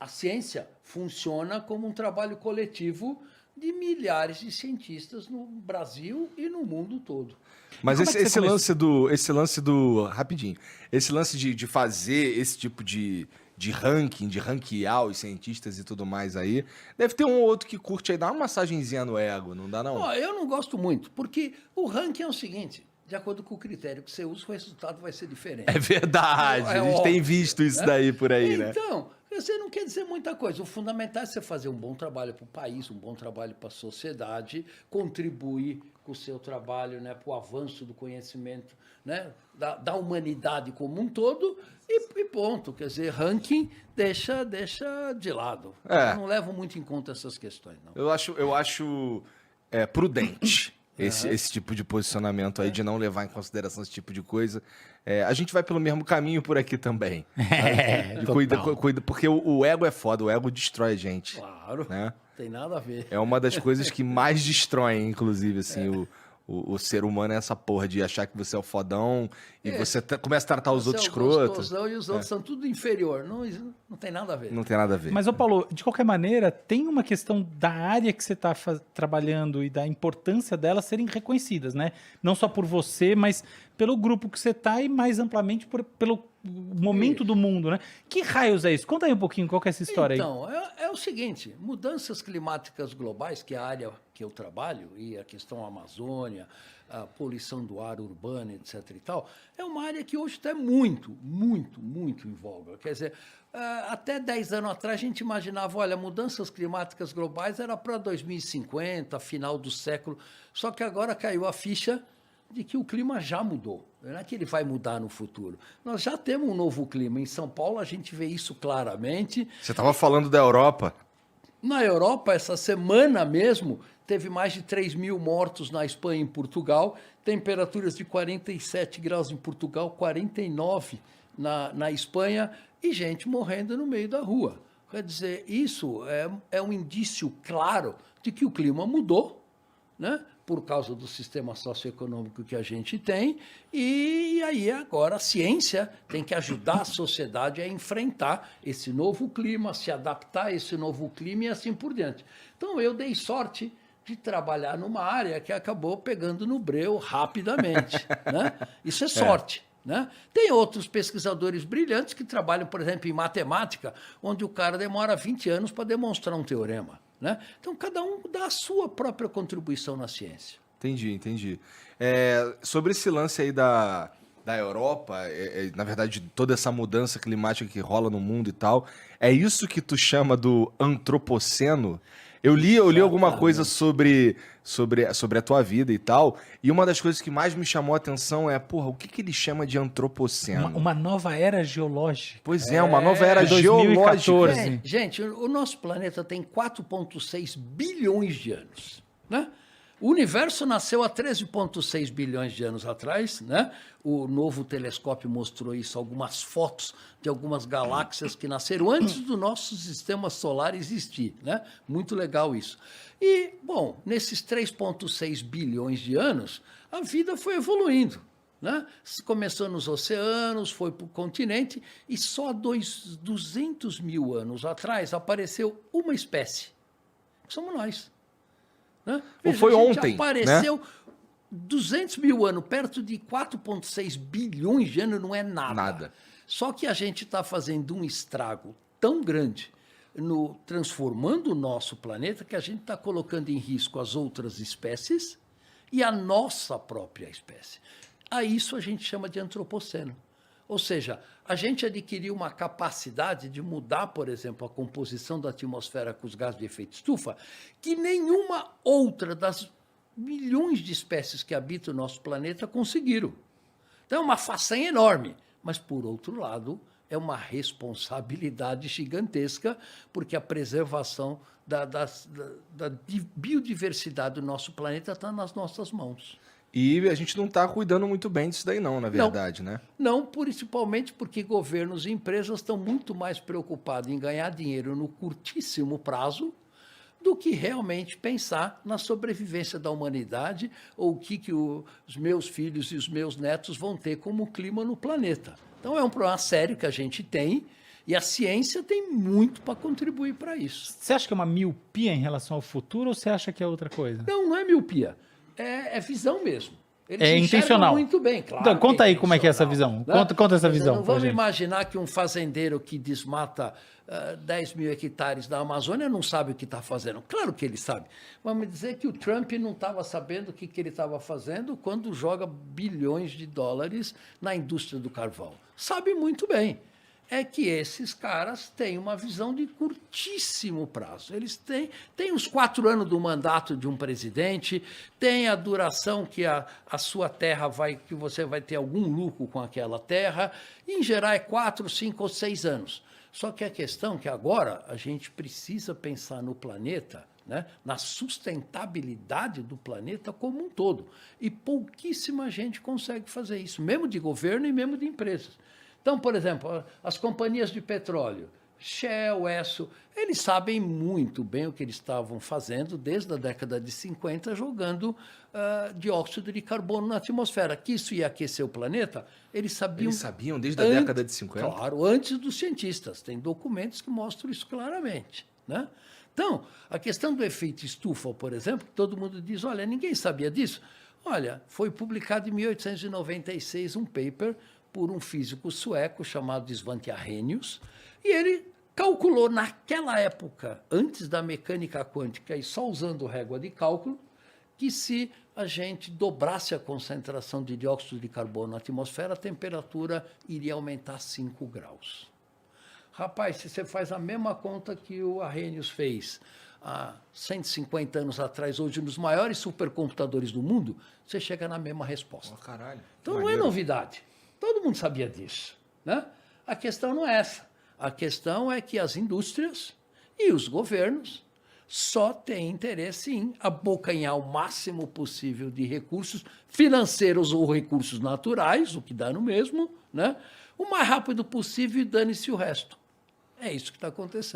a ciência funciona como um trabalho coletivo de milhares de cientistas no Brasil e no mundo todo. Mas como é que você esse lance do, rapidinho, esse lance de fazer esse tipo de ranking, de ranquear os cientistas e tudo mais aí, deve ter um ou outro que curte aí, dá uma massagenzinha no ego, não dá não? Ó, eu não gosto muito, porque o ranking é o seguinte, de acordo com o critério que você usa, o resultado vai ser diferente. É verdade, É a gente tem óbvio, visto isso né? daí por aí, né? Então, você não quer dizer muita coisa. O fundamental é você fazer um bom trabalho para o país, um bom trabalho para a sociedade, contribuir com o seu trabalho, né, para o avanço do conhecimento, né, da humanidade como um todo, e ponto. Quer dizer, ranking deixa de lado. É. Eu não levo muito em conta essas questões, não. Eu acho prudente esse tipo de posicionamento aí, de não levar em consideração esse tipo de coisa. A gente vai pelo mesmo caminho por aqui também. Cuida, porque o ego é foda, o ego destrói a gente. Claro, Né? tem nada a ver. É uma das coisas que mais destroem, inclusive, assim, o ser humano é essa porra de achar que você é o fodão e você começa a tratar os outros escrotos. Gostosão, e os outros são tudo inferior. Não tem nada a ver. Não tem nada a ver. Mas, ô Paulo, de qualquer maneira, tem uma questão da área que você está trabalhando e da importância delas serem reconhecidas, né? Não só por você, mas pelo grupo que você está e mais amplamente pelo momento do mundo, né? Que raios é isso? Conta aí um pouquinho, qual que é essa história aí? Então, é o seguinte, mudanças climáticas globais, que é a área que eu trabalho, e a questão Amazônia, a poluição do ar urbano, etc. e tal, é uma área que hoje está muito em voga. Quer dizer, até 10 anos atrás a gente imaginava, olha, mudanças climáticas globais era para 2050, final do século, só que agora caiu a ficha de que o clima já mudou. Não é que ele vai mudar no futuro. Nós já temos um novo clima. Em São Paulo, a gente vê isso claramente. Você estava falando da Europa. Na Europa, essa semana mesmo, teve mais de 3 mil mortos na Espanha e em Portugal, temperaturas de 47 graus em Portugal, 49 na Espanha, e gente morrendo no meio da rua. Quer dizer, isso é um indício claro de que o clima mudou, né? Por causa do sistema socioeconômico que a gente tem, e aí agora a ciência tem que ajudar a sociedade a enfrentar esse novo clima, se adaptar a esse novo clima e assim por diante. Então eu dei sorte de trabalhar numa área que acabou pegando no breu rapidamente, né? Isso é sorte. Né? Tem outros pesquisadores brilhantes que trabalham, por exemplo, em matemática, onde o cara demora 20 anos para demonstrar um teorema. Né? Então, cada um dá a sua própria contribuição na ciência. Entendi. Sobre esse lance aí da Europa, na verdade, toda essa mudança climática que rola no mundo e tal, é isso que tu chama do antropoceno? Eu li alguma coisa sobre a tua vida e tal, e uma das coisas que mais me chamou a atenção é, porra, o que ele chama de antropoceno? Uma nova era geológica. Pois uma nova era de geológica. 2014. Gente, o nosso planeta tem 4,6 bilhões de anos, né? O universo nasceu há 13,6 bilhões de anos atrás, né? O novo telescópio mostrou isso, algumas fotos de algumas galáxias que nasceram antes do nosso sistema solar existir, né? Muito legal isso. E, bom, nesses 3,6 bilhões de anos, a vida foi evoluindo, né? Começou nos oceanos, foi para o continente, e só 200 mil anos atrás apareceu uma espécie, que somos nós. Né? Veja, foi ontem, apareceu, né? 200 mil anos, perto de 4,6 bilhões de anos, não é nada. Só que a gente está fazendo um estrago tão grande, transformando o nosso planeta, que a gente está colocando em risco as outras espécies e a nossa própria espécie. A isso a gente chama de antropoceno. Ou seja, a gente adquiriu uma capacidade de mudar, por exemplo, a composição da atmosfera com os gases de efeito estufa, que nenhuma outra das milhões de espécies que habitam o nosso planeta conseguiram. Então é uma façanha enorme, mas, por outro lado, é uma responsabilidade gigantesca, porque a preservação da biodiversidade do nosso planeta está nas nossas mãos. E a gente não está cuidando muito bem disso daí não, na verdade, né? Não, principalmente porque governos e empresas estão muito mais preocupados em ganhar dinheiro no curtíssimo prazo do que realmente pensar na sobrevivência da humanidade ou o que os meus filhos e os meus netos vão ter como clima no planeta. Então é um problema sério que a gente tem E a ciência tem muito para contribuir para isso. Você acha que é uma miopia em relação ao futuro ou você acha que é outra coisa? Não, não é miopia. É visão mesmo. Eles É enxergam intencional. Muito bem, claro. Então, conta aí intencional, como é que é essa visão. né? Conta essa Mas visão Não pra vamos gente. imaginar que um fazendeiro que desmata 10 mil hectares da Amazônia não sabe o que está fazendo. Claro que ele sabe. Vamos dizer que o Trump não estava sabendo o que ele estava fazendo quando joga bilhões de dólares na indústria do carvão. Sabe muito bem. É que esses caras têm uma visão de curtíssimo prazo. Eles têm os 4 anos do mandato de um presidente, tem a duração que a sua terra que você vai ter algum lucro com aquela terra, e, em geral é 4, 5 ou 6 anos. Só que a questão é que agora a gente precisa pensar no planeta, né, na sustentabilidade do planeta como um todo. E pouquíssima gente consegue fazer isso, mesmo de governo e mesmo de empresas. Então, por exemplo, as companhias de petróleo, Shell, Esso, eles sabem muito bem o que eles estavam fazendo desde a década de 50, jogando dióxido de carbono na atmosfera. Que isso ia aquecer o planeta, eles sabiam... Eles sabiam desde a década de 50? Claro, antes dos cientistas. Tem documentos que mostram isso claramente, né? Então, a questão do efeito estufa, por exemplo, todo mundo diz, olha, ninguém sabia disso. Olha, foi publicado em 1896 um paper por um físico sueco chamado Svante Arrhenius, e ele calculou naquela época, antes da mecânica quântica e só usando régua de cálculo, que se a gente dobrasse a concentração de dióxido de carbono na atmosfera, a temperatura iria aumentar 5 graus. Rapaz, se você faz a mesma conta que o Arrhenius fez há 150 anos atrás, hoje nos maiores supercomputadores do mundo, você chega na mesma resposta. Oh, caralho. Então não é novidade. Todo mundo sabia disso, né? A questão não é essa. A questão é que as indústrias e os governos só têm interesse em abocanhar o máximo possível de recursos financeiros ou recursos naturais, o que dá no mesmo, né? O mais rápido possível e dane-se o resto. É isso que está acontecendo.